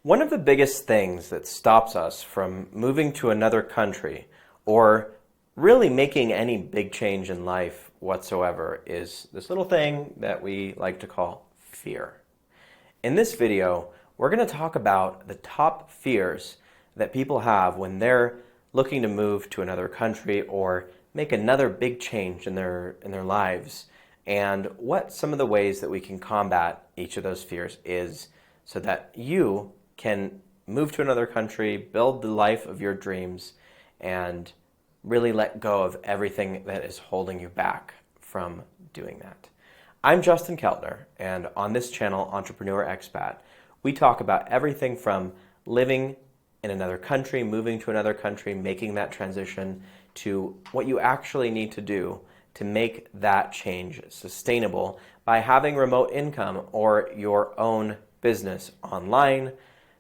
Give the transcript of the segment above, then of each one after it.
One of the biggest things that stops us from moving to another country or really making any big change in life whatsoever is this little thing that we like to call fear. In this video, we're going to talk about the top fears that people have when they're looking to move to another country or make another big change in their lives, and what some of the ways that we can combat each of those fears is so that you can move to another country, build the life of your dreams, and really let go of everything that is holding you back from doing that. I'm Justin Keltner, and on this channel, Entrepreneur Expat, we talk about everything from living in another country, moving to another country, making that transition, to what you actually need to do to make that change sustainable by having remote income or your own business online,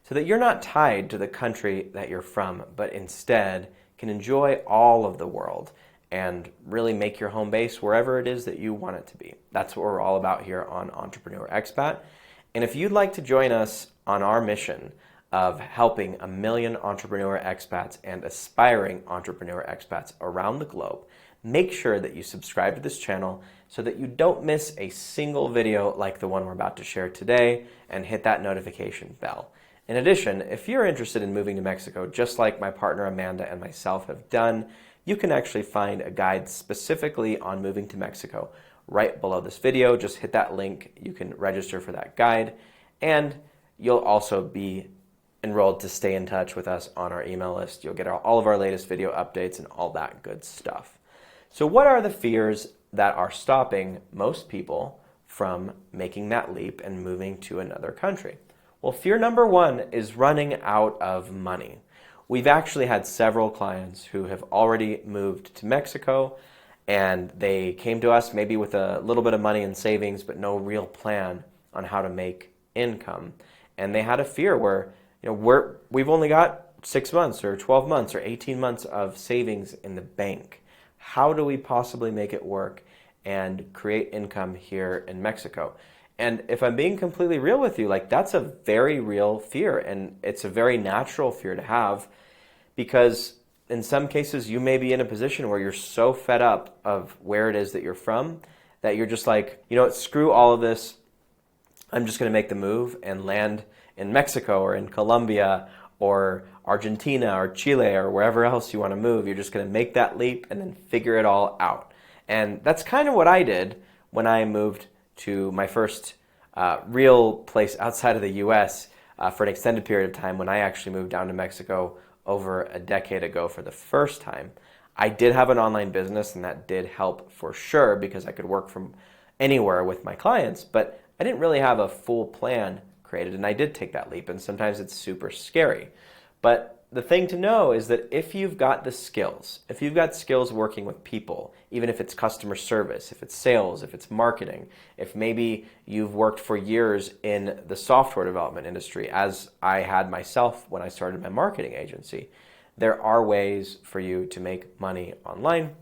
so that you're not tied to the country that you're from, but instead can enjoy all of the world and really make your home base wherever it is that you want it to be. That's what we're all about here on Entrepreneur Expat. And if you'd like to join us on our mission of helping 1 million entrepreneur expats and aspiring entrepreneur expats around the globe, make sure that you subscribe to this channel so that you don't miss a single video like the one we're about to share today, and hit that notification bell. In addition, if you're interested in moving to Mexico, just like my partner Amanda and myself have done, you can actually find a guide specifically on moving to Mexico right below this video. Just hit that link. You can register for that guide, and you'll also be enrolled to stay in touch with us on our email list. You'll get all of our latest video updates and all that good stuff. So what are the fears that are stopping most people from making that leap and moving to another country? Well, fear number one is running out of money. We've actually had several clients who have already moved to Mexico, and they came to us maybe with a little bit of money in savings, but no real plan on how to make income. And they had a fear where, we've only got 6 months or 12 months or 18 months of savings in the bank. How do we possibly make it work and create income here in Mexico? And if I'm being completely real with you, that's a very real fear, and it's a very natural fear to have, because in some cases you may be in a position where you're so fed up of where it is that you're from that you're just like, screw all of this. I'm just going to make the move and land in Mexico or in Colombia or Argentina or Chile or wherever else you want to move. You're just going to make that leap and then figure it all out. And that's kind of what I did when I moved to my first real place outside of the U.S. For an extended period of time, when I actually moved down to Mexico over a decade ago for the first time. I did have an online business, and that did help for sure because I could work from anywhere with my clients, but I didn't really have a full plan created, and I did take that leap, and sometimes it's super scary. But the thing to know is that if you've got the skills, if you've got skills working with people, even if it's customer service, if it's sales, if it's marketing, if maybe you've worked for years in the software development industry, as I had myself when I started my marketing agency, there are ways for you to make money online.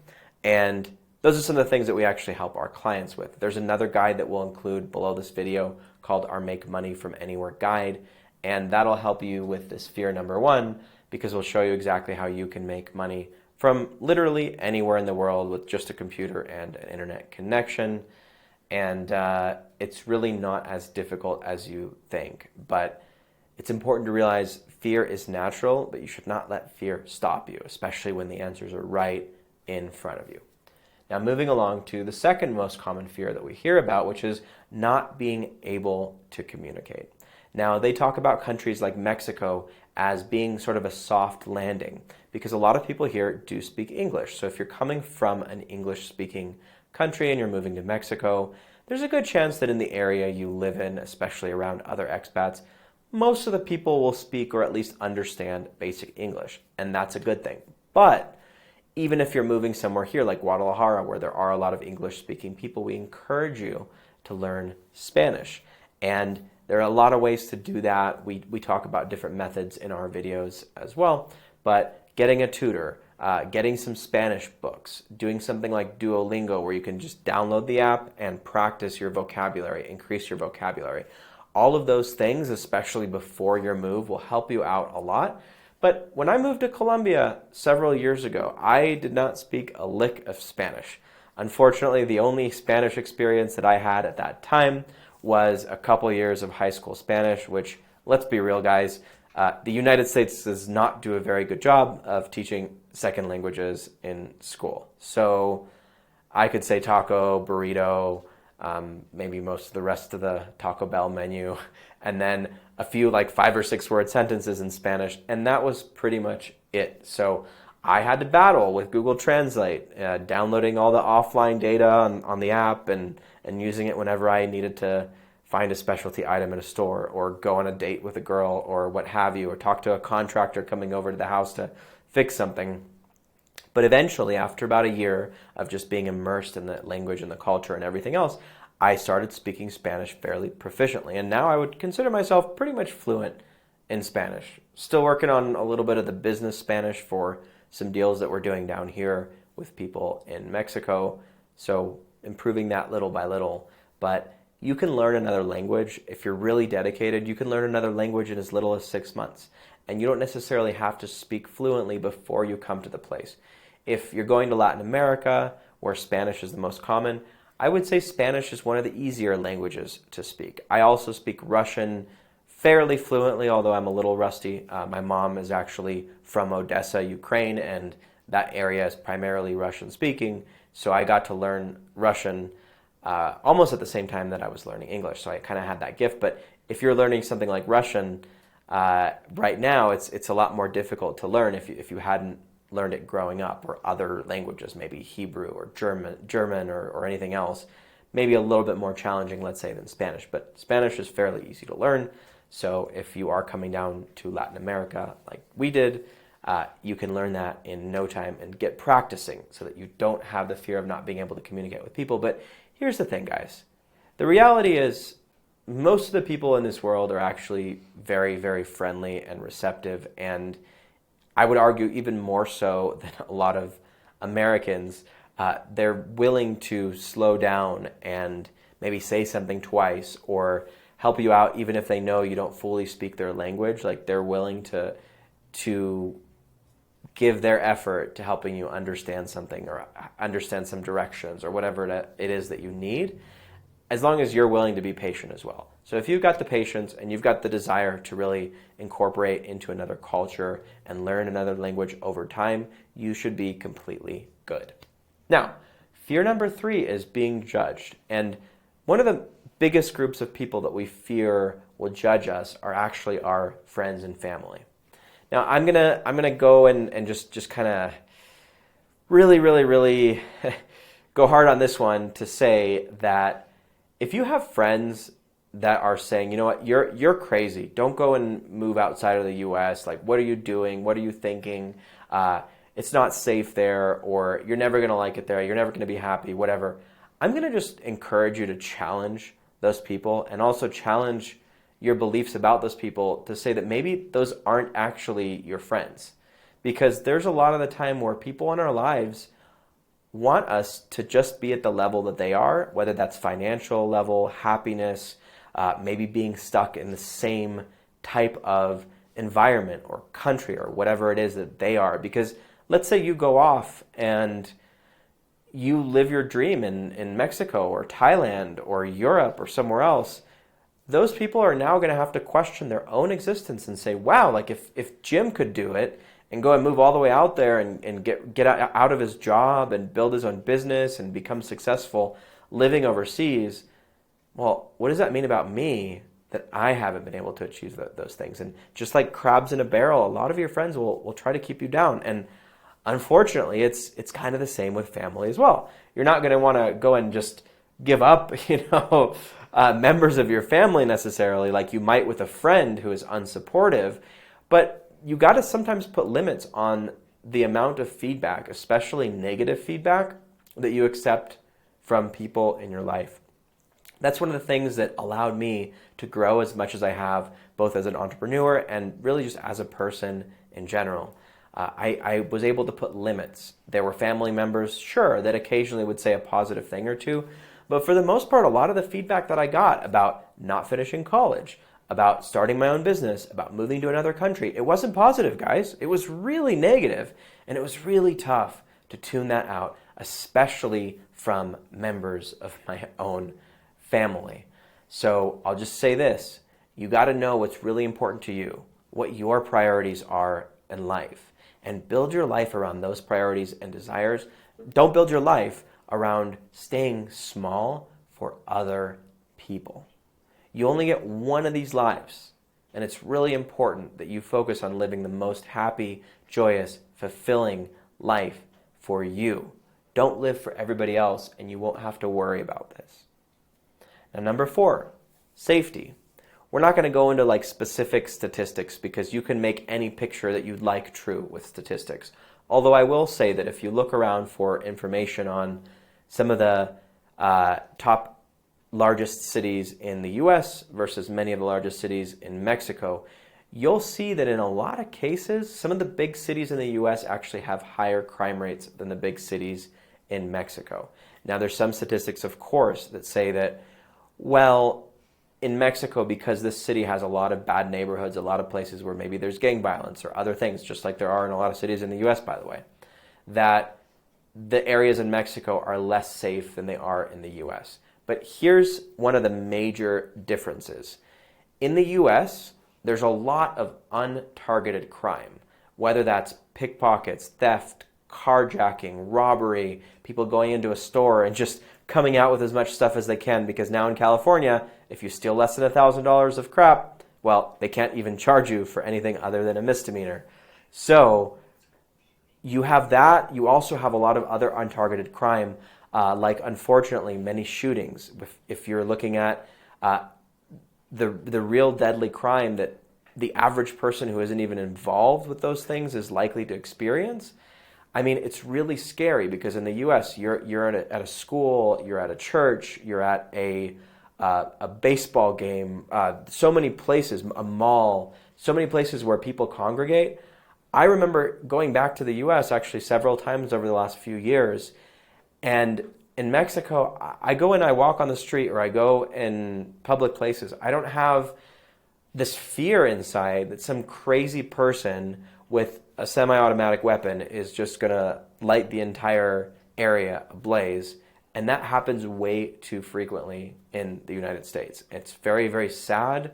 And those are some of the things that we actually help our clients with. There's another guide that we'll include below this video called our Make Money from Anywhere guide. And that'll help you with this fear number one, because we'll show you exactly how you can make money from literally anywhere in the world with just a computer and an internet connection. And it's really not as difficult as you think. But it's important to realize fear is natural, but you should not let fear stop you, especially when the answers are right in front of you. Now, moving along to the second most common fear that we hear about, which is not being able to communicate. Now, they talk about countries like Mexico as being sort of a soft landing, because a lot of people here do speak English. So if you're coming from an English-speaking country and you're moving to Mexico, there's a good chance that in the area you live in, especially around other expats, most of the people will speak or at least understand basic English, and that's a good thing. But even if you're moving somewhere here like Guadalajara, where there are a lot of English-speaking people, we encourage you to learn Spanish. And there are a lot of ways to do that. We talk about different methods in our videos as well, but getting a tutor, getting some Spanish books, doing something like Duolingo where you can just download the app and practice your vocabulary, increase your vocabulary. all of those things, especially before your move, will help you out a lot. But when I moved to Colombia several years ago, I did not speak a lick of Spanish. Unfortunately, the only Spanish experience that I had at that time was a couple years of high school Spanish, which, let's be real, guys, the United States does not do a very good job of teaching second languages in school. So I could say taco, burrito, maybe most of the rest of the Taco Bell menu, and then a few like 5 or 6 word sentences in Spanish, and that was pretty much it. So I had to battle with Google Translate, downloading all the offline data on the app and using it whenever I needed to find a specialty item in a store or go on a date with a girl or what have you, or talk to a contractor coming over to the house to fix something. But eventually, after about a year of just being immersed in the language and the culture and everything else, I started speaking Spanish fairly proficiently. And now I would consider myself pretty much fluent in Spanish. Still working on a little bit of the business Spanish for some deals that we're doing down here with people in Mexico. So improving that little by little. But you can learn another language. If you're really dedicated, you can learn another language in as little as 6 months. And you don't necessarily have to speak fluently before you come to the place. If you're going to Latin America, where Spanish is the most common, I would say Spanish is one of the easier languages to speak. I also speak Russian fairly fluently, although I'm a little rusty. My mom is actually from Odessa, Ukraine, and that area is primarily Russian speaking. So I got to learn Russian almost at the same time that I was learning English. So I kind of had that gift. But if you're learning something like Russian right now, it's a lot more difficult to learn if you hadn't learned it growing up, or other languages, maybe Hebrew or German or anything else. Maybe a little bit more challenging, let's say, than Spanish. But Spanish is fairly easy to learn. So if you are coming down to Latin America like we did, you can learn that in no time and get practicing so that you don't have the fear of not being able to communicate with people. But here's the thing, guys. The reality is most of the people in this world are actually very, very friendly and receptive, and I would argue even more so than a lot of Americans. They're willing to slow down and maybe say something twice or help you out even if they know you don't fully speak their language. Like, they're willing to give their effort to helping you understand something or understand some directions or whatever it is that you need, as long as you're willing to be patient as well. So if you've got the patience and you've got the desire to really incorporate into another culture and learn another language over time, you should be completely good. Now, fear number 3 is being judged. And one of the biggest groups of people that we fear will judge us are actually our friends and family. Now, I'm gonna go and just kind of really go hard on this one to say that if you have friends that are saying, you know what, you're crazy, don't go and move outside of the US, like, what are you doing, what are you thinking, it's not safe there, or you're never going to like it there, you're never going to be happy, whatever, I'm going to just encourage you to challenge those people and also challenge your beliefs about those people to say that maybe those aren't actually your friends. Because there's a lot of the time where people in our lives want us to just be at the level that they are, whether that's financial level, happiness, maybe being stuck in the same type of environment or country or whatever it is that they are. Because let's say you go off and you live your dream in Mexico or Thailand or Europe or somewhere else. Those people are now going to have to question their own existence and say, wow, like if Jim could do it and go and move all the way out there and get out of his job and build his own business and become successful living overseas, well, what does that mean about me that I haven't been able to achieve those things? And just like crabs in a barrel, a lot of your friends will try to keep you down. And unfortunately, it's kind of the same with family as well. You're not going to want to go and just give up, members of your family necessarily, like you might with a friend who is unsupportive, but you got to sometimes put limits on the amount of feedback, especially negative feedback, that you accept from people in your life. That's one of the things that allowed me to grow as much as I have, both as an entrepreneur and really just as a person in general. I was able to put limits. There were family members, sure, that occasionally would say a positive thing or two, But for the most part, a lot of the feedback that I got about not finishing college, about starting my own business, about moving to another country, it wasn't positive, guys. It was really negative, and it was really tough to tune that out, especially from members of my own family. So I'll just say this. You got to know what's really important to you, what your priorities are in life, and build your life around those priorities and desires. Don't build your life around staying small for other people. You only get one of these lives, and it's really important that you focus on living the most happy, joyous, fulfilling life for you. Don't live for everybody else, and you won't have to worry about this. Now, number 4, safety. We're not going to go into like specific statistics because you can make any picture that you'd like true with statistics. Although I will say that if you look around for information on some of the top largest cities in the US versus many of the largest cities in Mexico, you'll see that in a lot of cases, some of the big cities in the US actually have higher crime rates than the big cities in Mexico. Now, there's some statistics, of course, that say that, well, in Mexico, because this city has a lot of bad neighborhoods, a lot of places where maybe there's gang violence or other things, just like there are in a lot of cities in the US, by the way, that the areas in Mexico are less safe than they are in the US. But here's one of the major differences. In the US, there's a lot of untargeted crime, whether that's pickpockets, theft, carjacking, robbery, people going into a store and just coming out with as much stuff as they can, because now in California, if you steal less than $1,000 of crap, well, they can't even charge you for anything other than a misdemeanor. So you have that. You also have a lot of other untargeted crime, like unfortunately many shootings. If you're looking at the real deadly crime that the average person who isn't even involved with those things is likely to experience, I mean, it's really scary because in the U.S., you're at a school, you're at a church, you're at a baseball game, so many places, a mall, so many places where people congregate. I remember going back to the U.S. actually several times over the last few years, and in Mexico, I go and I walk on the street or I go in public places. I don't have this fear inside that some crazy person with a semi-automatic weapon is just going to light the entire area ablaze. And that happens way too frequently in the United States. It's very, very sad.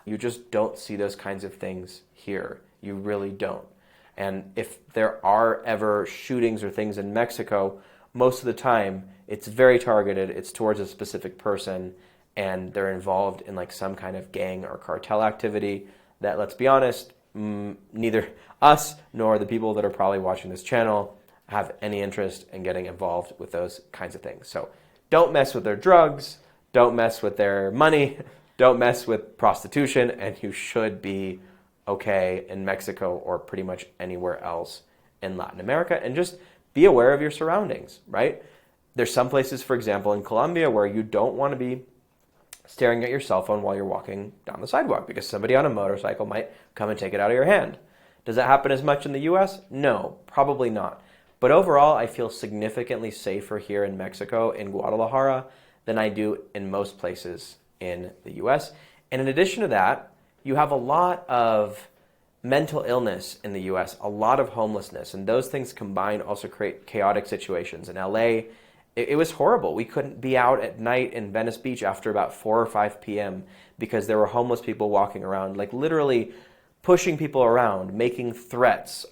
You just don't see those kinds of things here. You really don't. And if there are ever shootings or things in Mexico, most of the time it's very targeted. It's towards a specific person, and they're involved in like some kind of gang or cartel activity that, let's be honest, neither us nor the people that are probably watching this channel have any interest in getting involved with those kinds of things. So don't mess with their drugs, don't mess with their money, don't mess with prostitution, and you should be okay in Mexico or pretty much anywhere else in Latin America. And just be aware of your surroundings, right? There's some places, for example, in Colombia where you don't want to be staring at your cell phone while you're walking down the sidewalk because somebody on a motorcycle might come and take it out of your hand. Does that happen as much in the US? No, probably not. But overall, I feel significantly safer here in Mexico, in Guadalajara, than I do in most places in the US. And in addition to that, you have a lot of mental illness in the US, a lot of homelessness, and those things combined also create chaotic situations. In LA, it was horrible. We couldn't be out at night in Venice Beach after about 4 or 5 p.m. because there were homeless people walking around, like literally pushing people around, making threats,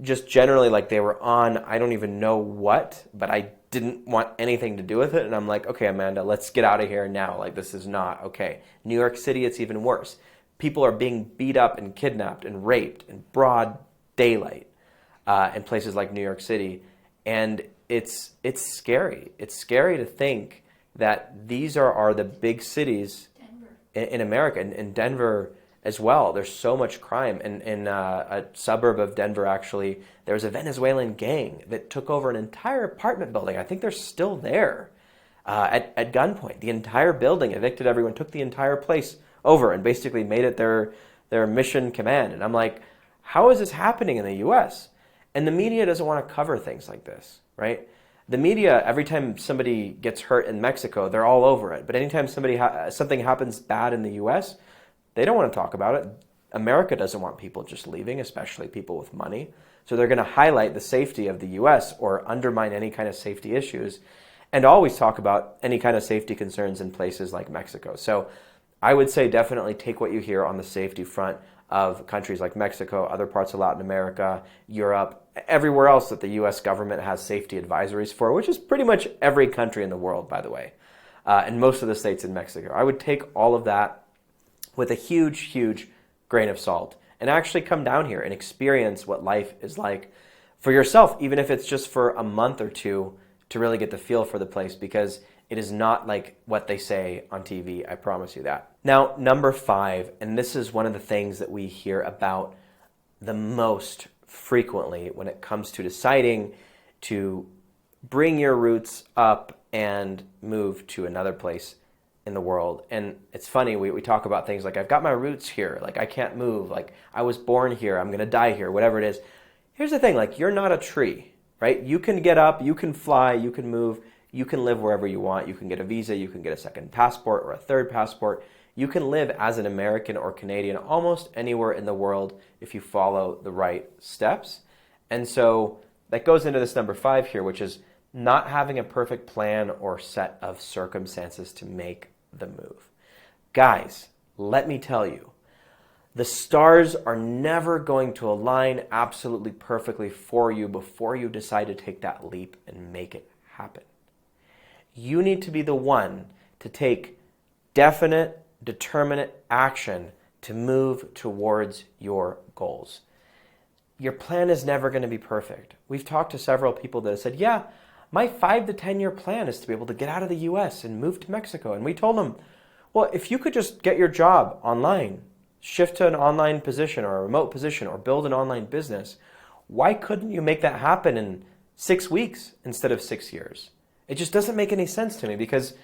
just generally like they were on, I don't even know what, but I didn't want anything to do with it. And I'm like, okay, Amanda, let's get out of here now. Like, this is not okay. New York City, it's even worse. People are being beat up and kidnapped and raped in broad daylight in places like New York City. And it's scary. It's scary to think that these are the big cities in America. In Denver as well, there's so much crime. In a suburb of Denver, actually, there was a Venezuelan gang that took over an entire apartment building. I think they're still there at gunpoint. The entire building, evicted everyone, took the entire place over and basically made it their mission command. And I'm like, how is this happening in the U.S.? And the media doesn't want to cover things like this, right? The media, every time somebody gets hurt in Mexico, they're all over it. But anytime something happens bad in the US, they don't want to talk about it. America doesn't want people just leaving, especially people with money. So they're going to highlight the safety of the US or undermine any kind of safety issues and always talk about any kind of safety concerns in places like Mexico. So I would say definitely take what you hear on the safety front of countries like Mexico, other parts of Latin America, Europe, everywhere else that the US government has safety advisories for, which is pretty much every country in the world, by the way, and most of the states in Mexico. I would take all of that with a huge, huge grain of salt and actually come down here and experience what life is like for yourself, even if it's just for a month or two, to really get the feel for the place, because it is not like what they say on TV, I promise you that. Now, number 5, and this is one of the things that we hear about the most frequently when it comes to deciding to bring your roots up and move to another place in the world. And it's funny, we talk about things like, I've got my roots here, like I can't move, like I was born here, I'm gonna die here, whatever it is. Here's the thing, like you're not a tree, right? You can get up, you can fly, you can move, you can live wherever you want, you can get a visa, you can get a second passport or a third passport. You can live as an American or Canadian almost anywhere in the world if you follow the right steps. And so that goes into this number 5 here, which is not having a perfect plan or set of circumstances to make the move. Guys, let me tell you, the stars are never going to align absolutely perfectly for you before you decide to take that leap and make it happen. You need to be the one to take definite, determinate action to move towards your goals. Your plan is never going to be perfect. We've talked to several people that have said, yeah, my 5 to 10 year plan is to be able to get out of the US and move to Mexico. And we told them, well, if you could just get your job online, shift to an online position or a remote position or build an online business, why couldn't you make that happen in 6 weeks instead of 6 years? It just doesn't make any sense to me, because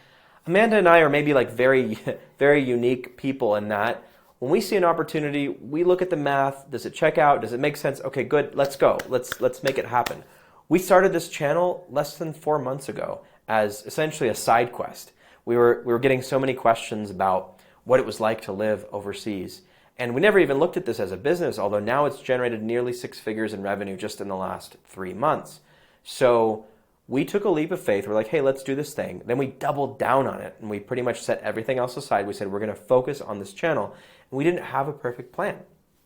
Amanda and I are maybe like very, very unique people in that when we see an opportunity, we look at the math. Does it check out? Does it make sense? Okay, good. Let's go. Let's make it happen. We started this channel less than 4 months ago as essentially a side quest. We were getting so many questions about what it was like to live overseas. And we never even looked at this as a business, although now it's generated nearly 6 figures in revenue just in the last 3 months. So we took a leap of faith. We're like, hey, let's do this thing. Then we doubled down on it and we pretty much set everything else aside. We said, we're going to focus on this channel. And we didn't have a perfect plan.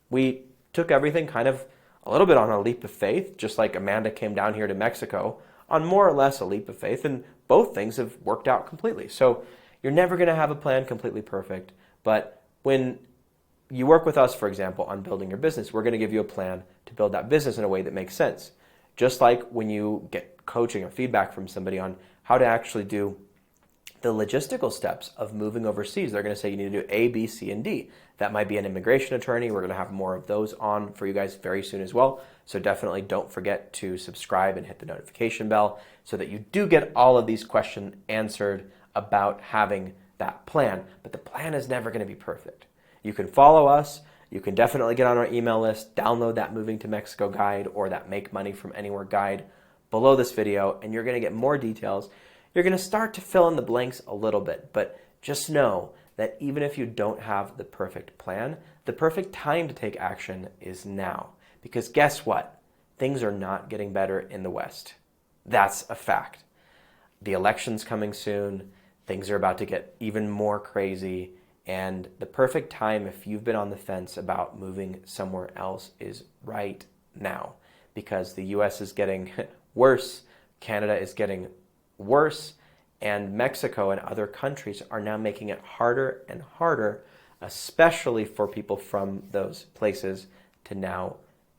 We took everything kind of a little bit on a leap of faith, just like Amanda came down here to Mexico on more or less a leap of faith. And both things have worked out completely. So you're never going to have a plan completely perfect. But when you work with us, for example, on building your business, we're going to give you a plan to build that business in a way that makes sense. Just like when you get coaching or feedback from somebody on how to actually do the logistical steps of moving overseas, they're going to say you need to do A, B, C, and D. That might be an immigration attorney. We're going to have more of those on for you guys very soon as well. So definitely don't forget to subscribe and hit the notification bell so that you do get all of these questions answered about having that plan. But the plan is never going to be perfect. You can follow us. You can definitely get on our email list, download that Moving to Mexico guide or that Make Money from Anywhere guide below this video, and you're going to get more details. You're going to start to fill in the blanks a little bit, but just know that even if you don't have the perfect plan, the perfect time to take action is now. Because guess what? Things are not getting better in the West. That's a fact. The election's coming soon. Things are about to get even more crazy. And the perfect time, if you've been on the fence about moving somewhere else, is right now. Because the US is getting worse, Canada is getting worse, and Mexico and other countries are now making it harder and harder, especially for people from those places to now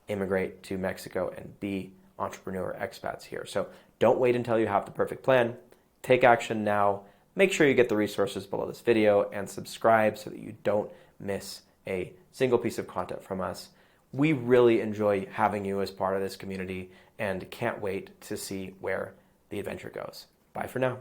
immigrate to Mexico and be entrepreneur expats here. So don't wait until you have the perfect plan. Take action now. Make sure you get the resources below this video and subscribe so that you don't miss a single piece of content from us. We really enjoy having you as part of this community and can't wait to see where the adventure goes. Bye for now.